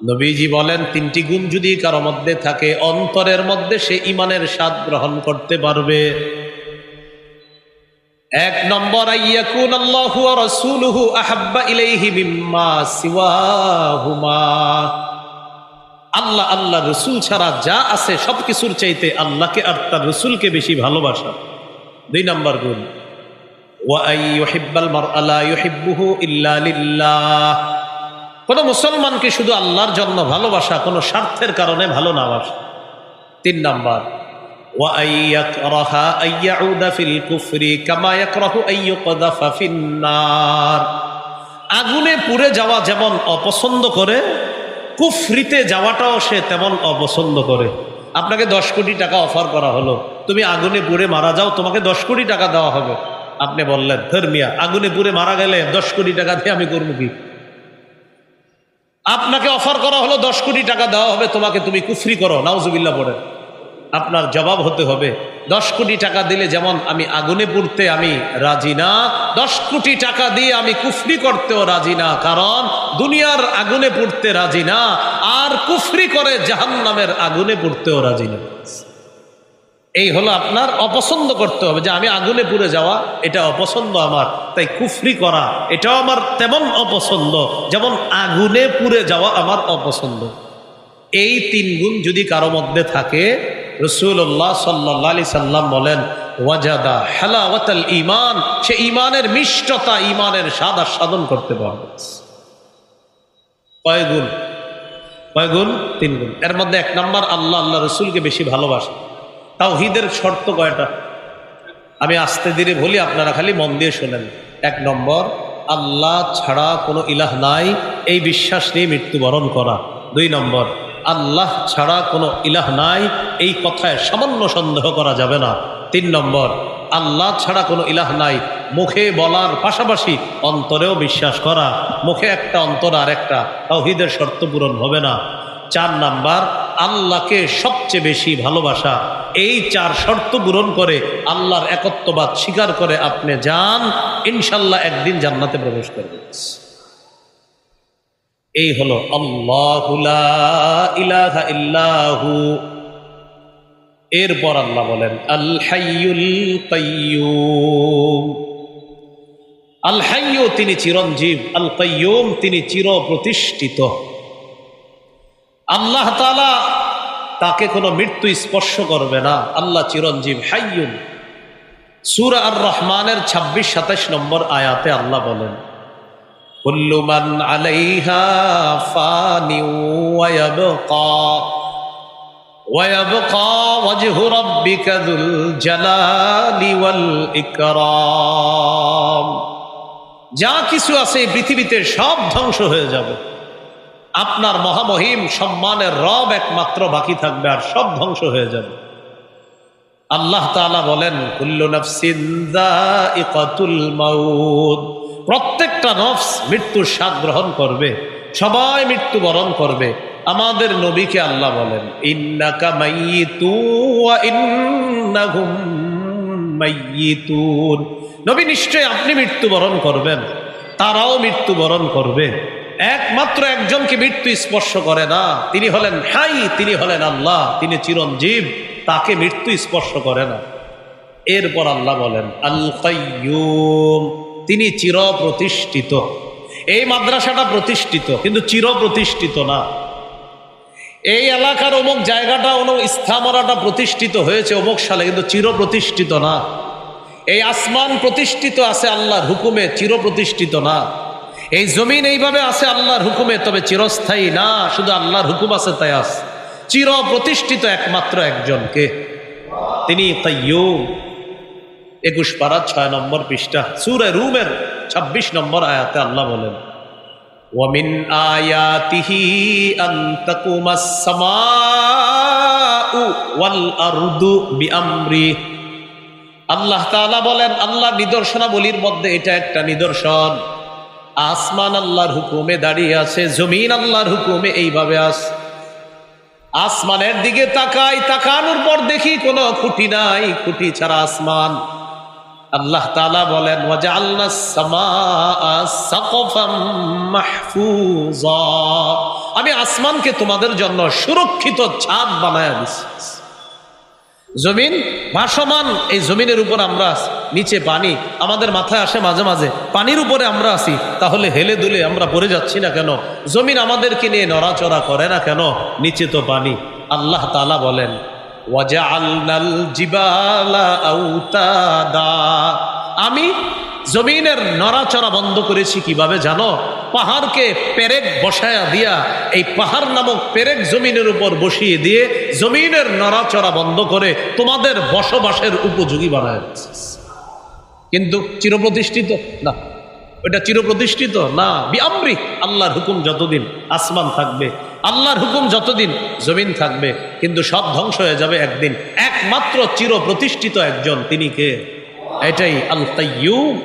নবীজি বলেন তিনটি গুণ যদি কারো মধ্যে থাকে অন্তরের মধ্যে সে ঈমানের স্বাদ গ্রহণ করতে পারবে। এক নম্বর, আইয়াকুন আল্লাহু ওয়া রাসূলুহু আহাব্বা ইলাইহি মিম্মা সিওয়াহুমা, আল্লাহ আল্লাহ রসুল ছাড়া যা আছে সবকিছুর চাইতে আল্লাহকে আর তার রসুলকে বেশি ভালোবাসা। দুই নম্বর গুণ, ওয়া আইয়ুহিব্বাল মারআ লা ইউহিব্বুহু ইল্লা লিল্লাহ, কোন মুসলমানকে শুধু আল্লাহর জন্য ভালোবাসা, কোনো স্বার্থের কারণে ভালো না বাসা। তিন নম্বর, ওয়া আইয়াকরাহা আইয়াউদা ফিল কুফরি কামা ইয়াকরাহু আইয়ুকযাফা ফিন্নার, আগুনে পুড়ে যাওয়া যেমন অপছন্দ করে, কুফরিতে যাওয়াটাও সে তেমন অপছন্দ করে। আপনাকে 10 কোটি টাকা অফার করা হলো, তুমি আগুনে পুড়ে মারা যাও, তোমাকে 10 কোটি টাকা দেওয়া হবে। আপনি বললেন, ধর্মিয়া আগুনে পুড়ে মারা গেলে 10 কোটি টাকা দিয়ে আমি করবো কি? আপনাকে অফার করা হলো 10 কোটি টাকা দেওয়া হবে তোমাকে, তুমি কুফরি করো, নাউজুবিল্লাহ পড়ে। আপনার জবাব হতে হবে, 10 কোটি টাকা দিলে যেমন আমি আগুনে পুড়তে আমি রাজি না, 10 কোটি টাকা দিয়ে আমি কুফরি করতেও রাজি না, কারণ দুনিয়ার আগুনে পুড়তে রাজি না, আর কুফরি করে জাহান্নামের আগুনে পুড়তেও রাজি না। এই হলো আপনার অপছন্দ করতে হবে, যে আমি আগুনে পুড়ে যাওয়া এটা অপছন্দ আমার, তাই কুফরি করা এটাও আমার তেমন অপছন্দ যেমন আগুনে পুড়ে যাওয়া আমার অপছন্দ। এই 3 গুণ যদি কারো মধ্যে থাকে, রাসূলুল্লাহ সাল্লাল্লাহু আলাইহি সাল্লাম বলেন, ওয়াজাদা হালাওয়াতাল ঈমান, সে ঈমানের মিষ্টতা, ঈমানের স্বাদ আস্বাদন করতে পারবে। কয় গুণ? 3 গুণ। এর মধ্যে 1 নম্বর, আল্লাহ আল্লাহ রসুলকে বেশি ভালোবাসে। তাওহীদের শর্ত কয়টা? আমি আস্তে ধীরে বলি, আপনারা খালি মন দিয়ে শোনেন। 1 নম্বর, আল্লাহ ছাড়া কোনো ইলাহ নাই, এই বিশ্বাস নিয়ে মৃত্যুবরণ করা। 2 নম্বর, আল্লাহ ছাড়া কোনো ইলাহ নাই, এই কথায় সামান্য সন্দেহ করা যাবে না। 3 নম্বর, আল্লাহ ছাড়া কোনো ইলাহ নাই মুখে বলার পাশাপাশি অন্তরেও বিশ্বাস করা। মুখে একটা, অন্তরে আরেকটা, তাওহীদের শর্ত পূরণ হবে না। 4 নাম্বার, আল্লাহকে সবচেয়ে বেশি ভালোবাসা। এই 4 শর্ত পূরণ করে আল্লাহর একত্ববাদ স্বীকার করে আপনি যান, ইনশাল্লাহ একদিন জান্নাতে প্রবেশ করবেন। এই হলো আল্লাহু লা ইলাহা ইল্লাহু। এরপর আল্লাহ বলেন আল হাইয়ুল কাইয়্যুম। আল হাইয়্যু তিনি চিরঞ্জীব, আল কাইয়্যুম তিনি চির প্রতিষ্ঠিত। আল্লাহ তাআলা তাকে কোনো মৃত্যু স্পর্শ করবে না, আল্লাহ চিরঞ্জীব, হাইয়ুন। সূরা আর রহমানের 26-27 নম্বর আয়াতে আল্লাহ বলেন, কুল্লু মান আলাইহা ফানি ওয়া ইয়াবকা ওয়াজহু রাব্বিকা যুল জালালি ওয়াল ইকরাম। যা কিছু আছে এই পৃথিবীতে সব ধ্বংস হয়ে যাবে, আপনার মহামহিম সম্মানের রব একমাত্র বাকি থাকবে, আর সব ধ্বংস হয়ে যাবে। আল্লাহ তাআলা বলেন, কুল্লু নাফসিন যায়িকাতুল মাউত, প্রত্যেকটা নফস মৃত্যুর স্বাদ গ্রহণ করবে, সবাই মৃত্যুবরণ করবে। আমাদের নবীকে আল্লাহ বলেন, ইন্নাকা মাইয়িতু ওয়া ইন্নাহুম মাইয়িতুন, নবী নিশ্চয় আপনি মৃত্যুবরণ করবেন, তারাও মৃত্যুবরণ করবে। একমাত্র একজনকে মৃত্যু স্পর্শ করে না, তিনি হলেন হাই, তিনি হলেন আল্লাহ, তিনি চিরঞ্জীব, তাকে মৃত্যু স্পর্শ করে না। এরপর আল্লাহ বলেন আল কাইয়্যুম, তিনি চির প্রতিষ্ঠিত। এই মাদ্রাসাটা প্রতিষ্ঠিত কিন্তু চির প্রতিষ্ঠিত না। এই এলাকার অমুক জায়গাটা, অমুক স্থাপনাটা প্রতিষ্ঠিত হয়েছে অমুক সালে, কিন্তু চির প্রতিষ্ঠিত না। এই আসমান প্রতিষ্ঠিত আছে আল্লাহর হুকুমে, চির প্রতিষ্ঠিত না। এই জমিন এইভাবে আছে আল্লাহর হুকুমে, তবে চিরস্থায়ী না, শুধু আল্লাহর হুকুম আছে তাই আছে। চির প্রতিষ্ঠিত একমাত্র একজনকে, তিনি কাইয়্যুম। 21 পারা 6 নম্বর পৃষ্ঠা সূরা রুমের 26 নম্বর আয়াতে আল্লাহ বলেন, ওয়া মিন আয়াতিহি আন তাকুমাস সামাউ ওয়াল আরদু বিআমরি। আল্লাহ তাআলা বলেন, আল্লাহ নিদর্শনাবলীর মধ্যে এটা একটা নিদর্শন, আসমান আল্লাহর হুকুমে দাঁড়িয়ে আছে, জমিন আল্লাহর হুকুমে এইভাবে আছে। আসমানের দিকে তাকাই, তাকানোর পর দেখি কোনো খুঁটি নাই, খুঁটি ছাড়া আসমান। আল্লাহ তাআলা বলেন, ওয়াজআলনাস সামাআ সাকফাম মাহফুজা, আমি আসমানকে তোমাদের জন্য সুরক্ষিত ছাদ বানায়া দিছি। জমিন ভাসমান, এই জমিনের উপর আমরা আছি, নিচে পানি আমাদের মাথায় আসে মাঝে মাঝে, পানির উপরে আমরা আছি, তাহলে হেলে দুলে আমরা পড়ে যাচ্ছি না কেন? জমিন আমাদেরকে নিয়ে নড়াচড়া করে না কেন? নিচে তো পানি। আল্লাহ তাআলা বলেন ওয়াজআলনাল জিবালা আওতাদা, আমি জমিনের নড়াচড়া বন্ধ করেছি কিভাবে জানো? পাহাড়কে পেরেক বসায়া দিয়া, এই পাহাড় নামক পেরেক জমিনের উপর বসিয়ে দিয়ে জমিনের নড়াচড়া বন্ধ করে তোমাদের বসবাসের উপযোগী বানায় দিয়েছে। কিন্তু চিরপ্রতিষ্ঠিত না, ওটা চিরপ্রতিষ্ঠিত না। বিআমরি, আল্লাহর হুকুম যতদিন আসমান থাকবে, আল্লাহর হুকুম যতদিন জমিন থাকবে, কিন্তু সব ধ্বংস হয়ে যাবে একদিন। একমাত্র চিরপ্রতিষ্ঠিত একজন, তিনি কে? এটাই আল কাইয়্যুম।